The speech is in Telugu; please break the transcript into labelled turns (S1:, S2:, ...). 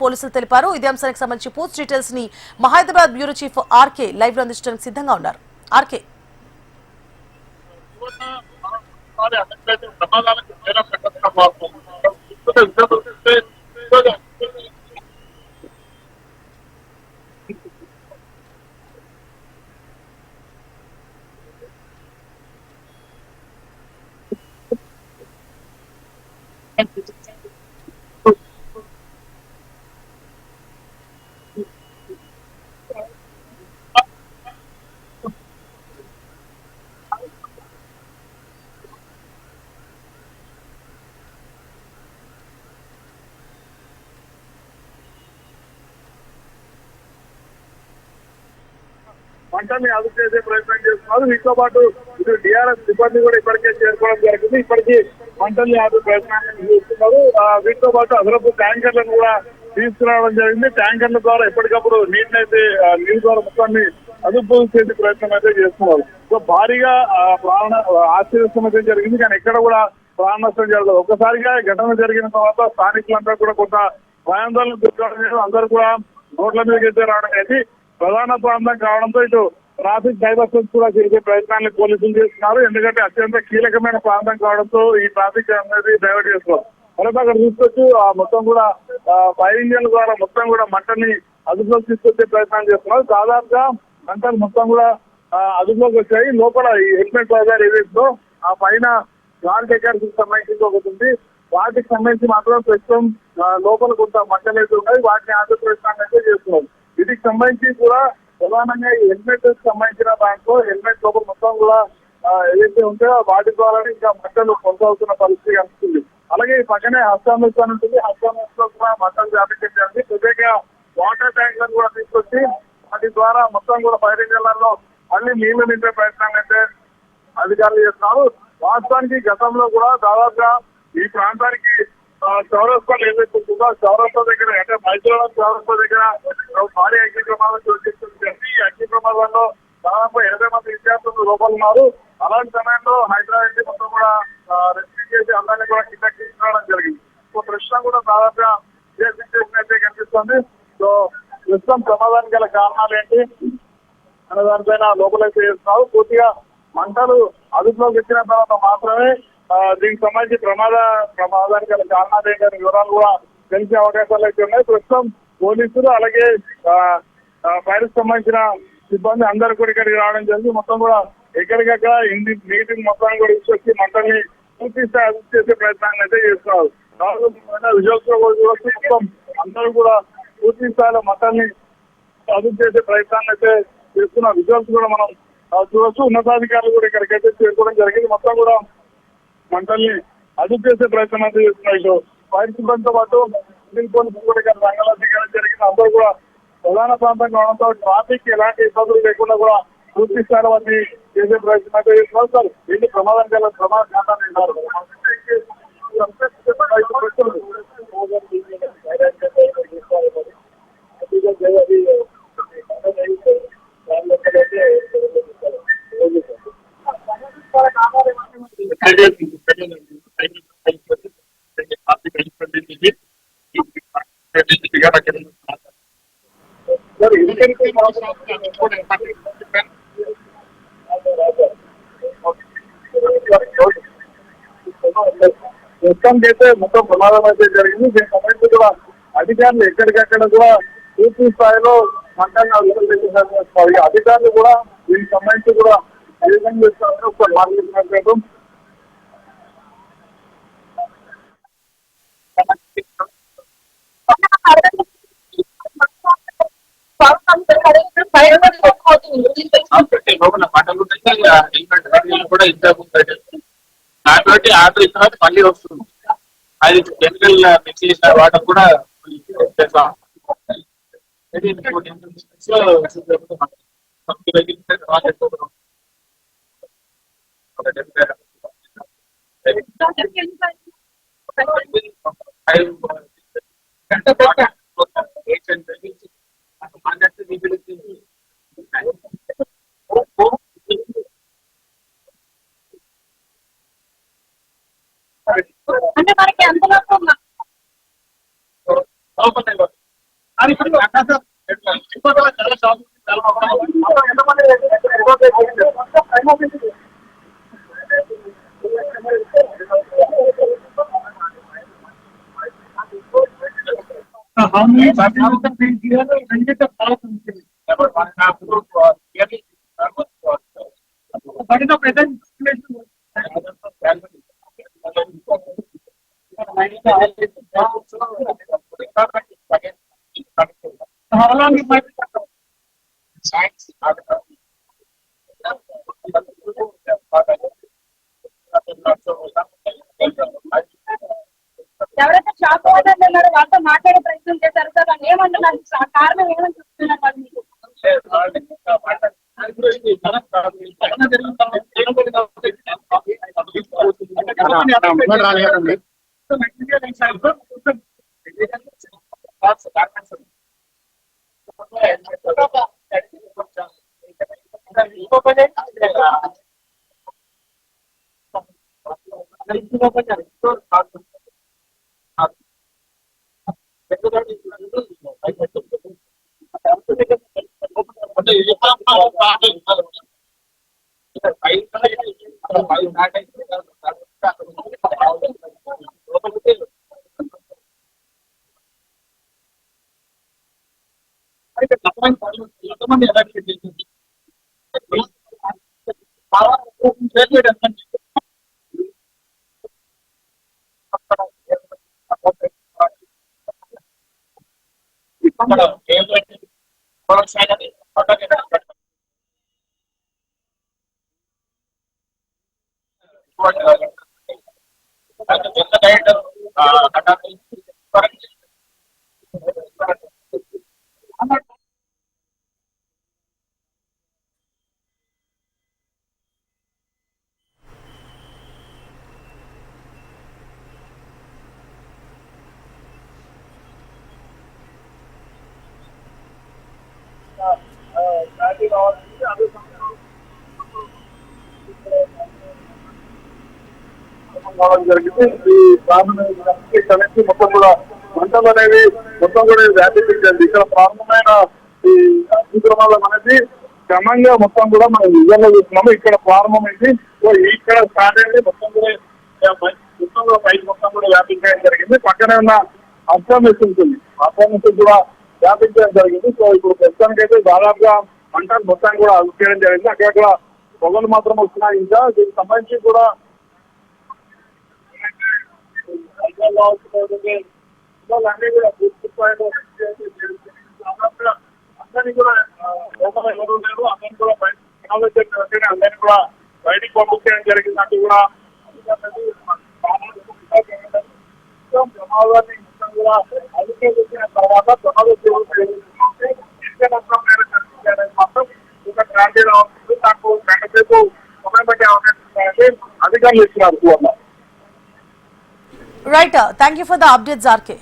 S1: పోలీసులు తెలిపారు. ఇదే అంశానికి సంబంధించి పూర్తి డీటెయిల్స్ ని Hyderabad bureau chief RK live లో అందించడానికి సిద్ధంగా ఉన్నారు. ఆర్కే
S2: పంటని అదుపు చేసే ప్రయత్నం చేస్తున్నారు. వీటితో పాటు ఇటు టీఆర్ఎస్ సిబ్బంది కూడా ఇప్పటికే చేరుకోవడం జరిగింది. ఇప్పటికీ పంటల్ని ఆపే ప్రయత్నాన్ని చేస్తున్నారు. వీటితో పాటు అదనపు ట్యాంకర్లను కూడా తీసుకురావడం జరిగింది. ట్యాంకర్ల ద్వారా ఎప్పటికప్పుడు నీటి ద్వారా మొత్తాన్ని అదుపు చేసే ప్రయత్నం అయితే చేస్తున్నారు. సో భారీగా ప్రాణ ఆశ్చర్యం అయితే జరిగింది, కానీ ఎక్కడ కూడా ప్రాణ నష్టం జరగదు. ఒక్కసారిగా ఘటన జరిగిన తర్వాత స్థానికులంతా కూడా కొంత భయాందోళన గురవడం, అందరూ కూడా రోడ్ల మీదకి అయితే రావడం అయితే ప్రధాన ప్రాంతం కావడంతో ఇటు ట్రాఫిక్ డైవర్షన్స్ కూడా చేసే ప్రయత్నాన్ని పోలీసులు చేస్తున్నారు. ఎందుకంటే అత్యంత కీలకమైన ప్రాంతం కావడంతో ఈ ట్రాఫిక్ అనేది డైవర్ట్ చేస్తున్నారు. మరొక అక్కడ తీసుకొచ్చి మొత్తం కూడా ఫైర్ ఇంజన్ ద్వారా మొత్తం కూడా మంటని అదుపులోకి తీసుకొచ్చే ప్రయత్నం చేస్తున్నారు. దాదాపుగా మంటలు మొత్తం కూడా అదుపులోకి వచ్చాయి. లోపల ఈ హెల్మెట్ బజార్ ఏదైతే ఆ పైన గాల్ టెకర్స్ సంబంధించి ఒకటి ఉంది. వాటికి సంబంధించి మాత్రం ప్రస్తుతం లోపల కొంత మంటలు అయితే ఉన్నాయి. వాటిని ఆదుపు ప్రయత్నాన్ని అయితే చేస్తున్నారు. వీటికి సంబంధించి కూడా ప్రధానంగా ఈ హెల్మెట్ సంబంధించిన దాంట్లో హెల్మెట్ లోపల మొత్తం కూడా ఏదైతే ఉంటే వాటి ద్వారా ఇంకా మంటలు కొనసాగుతున్న పరిస్థితి కనిపిస్తుంది. అలాగే ఈ పక్కనే హస్తామేస్ అని ఉంటుంది. హస్తామేస్ లో కూడా మంటలు వ్యాపించింది. ప్రత్యేకంగా వాటర్ ట్యాంక్లను కూడా తీసుకొచ్చి వాటి ద్వారా మొత్తం కూడా ఫైర్ ఇంజన్లలో మళ్ళీ నీళ్లు నింపే ప్రయత్నాన్ని అయితే అధికారులు చేస్తున్నారు. వాస్తవానికి గతంలో కూడా దాదాపుగా ఈ ప్రాంతానికి చౌరస్తాలు ఏదైతే ఉంటుందో చౌరస్తా దగ్గర అంటే మైసూరు చౌరస్తా దగ్గర భారీ అగ్ని ప్రమాదం చోటిస్తుంది. ఈ అగ్ని ప్రమాదంలో దాదాపు 80 మంది విద్యార్థులు లోపల ఉన్నారు. అలాంటి సమయంలో హైదరాబాద్ మొత్తం కూడా రెస్క్యూ చేసి అందరినీ కూడా కిందకి తీసుకురావడం జరిగింది. సో ప్రశ్న కూడా దాదాపుగా సిచ్యువేషన్ అయితే కనిపిస్తుంది. సో ప్రస్తుతం ప్రమాదానికి గల కారణాలు ఏంటి అనే దానిపైన లోపలైతే చేస్తున్నారు. పూర్తిగా మంటలు అదుపులోకి వచ్చిన తర్వాత మాత్రమే దీనికి సంబంధించి ప్రమాదానికి గల కారణాలు ఏంటనే వివరాలు కూడా తెలిసే అవకాశాలు అయితే ఉన్నాయి. ప్రస్తుతం పోలీసులు అలాగే ఫైర్ సంబంధించిన సిబ్బంది అందరూ కూడా ఇక్కడికి రావడం జరిగింది. మొత్తం కూడా ఎక్కడికక్కడ నీటిని మొత్తాన్ని కూడా తీసుకొచ్చి మంటల్ని పూర్తి స్థాయి అదుపు చేసే ప్రయత్నాన్ని అయితే చేస్తున్నారు. విజువల్స్ లో మొత్తం అందరూ కూడా పూర్తి స్థాయిలో మంటల్ని అదుపు చేసే ప్రయత్నాన్ని అయితే చేస్తున్నారు. విజువల్స్ కూడా మనం చూడొచ్చు. ఉన్నతాధికారులు కూడా ఇక్కడికైతే చేరుకోవడం జరిగింది. మొత్తం కూడా మంటల్ని అదుపు చేసే ప్రయత్నం అయితే చేస్తున్నారు. ఫైర్ సిబ్బందితో పాటు పోలీసులు కూడా ఇక్కడ రంగంలో దిగడం జరిగింది. అందరూ కూడా ప్రధాన ప్రాంతం కావడంతో ట్రాఫిక్ ఎలాంటి ఇబ్బందులు లేకుండా కూడా పూర్తి స్థాయిలో వాటిని చేసే ప్రయత్నం అయితే చేస్తున్నారు. సార్ ఏంటి ప్రమాదం గల ప్రమాద కారణాలు అంటారు? ప్రస్తుతానికి అయితే మొత్తం ప్రమాదం అయితే జరిగింది. దీనికి సంబంధించి కూడా అధికారులు ఎక్కడికక్కడ కూడా పూర్తి స్థాయిలో మంటలను అదుపులో చేసేసారు. అధికారులు కూడా దీనికి సంబంధించి కూడా ఏ విధంగా చేస్తారో ఒకసారి మాట్లాడుతున్నట్టు
S3: కూడా ఇంతకు కాబట్టి ఆర్డర్ ఇచ్చిన మళ్ళీ వస్తుంది. అది కెమికల్ మిక్స్ చేసిన వాటర్ కూడా
S4: అంటే మనకి ఎంత లోపల
S2: How many batteries have been cleared and get the power consumption? What is the present situation? How long it might
S4: ఎవరైతే షాప్ ఓనర్లు ఉన్నారో వాళ్ళతో మాట్లాడే ప్రయత్నం చేశారు సార్. వాళ్ళు ఏమంటున్నారు, ఆ కారణం ఏమని చెప్తున్నారు వాళ్ళు మీకు?
S2: జరిగింది. ఈ ప్రారంభమైన మొత్తం కూడా మంటలు అనేవి మొత్తం కూడా వ్యాపించింది. ఇక్కడ ప్రారంభమైన ఈ అగ్నిక్రమాలం అనేది క్రమంగా మొత్తం కూడా మనం విజయంలో చూస్తున్నాము. ఇక్కడ ప్రారంభమైంది, ఇక్కడ స్టార్ట్ అయింది, మొత్తం కూడా పైకి మొత్తం కూడా వ్యాపించడం జరిగింది. పక్కనే ఉన్న అర్థమిస్తుంది, అర్థమిస్తుంది కూడా వ్యాపించడం జరిగింది. సో ఇప్పుడు ప్రస్తుతానికి అయితే దాదాపుగా మంటలు మొత్తం కూడా అదుపు చేయడం జరిగింది. అక్కడక్కడ పొగలు మాత్రం వస్తున్నాయి. ఇంకా దీనికి సంబంధించి కూడా అన్నీ కూడా అందరినీ కూడా ఎవరు లేరు, అందరినీ కూడా అందరినీ కూడా బయటికి పంపించడం జరిగిందంటూ కూడా ప్రమాదాన్ని మొత్తం కూడా అధికారులు తర్వాత మాత్రం ఒక క్రాంతిలో ఉంటుంది. నాకు గంట సేపు సమయం పట్టే అవకాశం అధికారులు ఇస్తున్నారు.
S1: Right, thank you for the updates RK.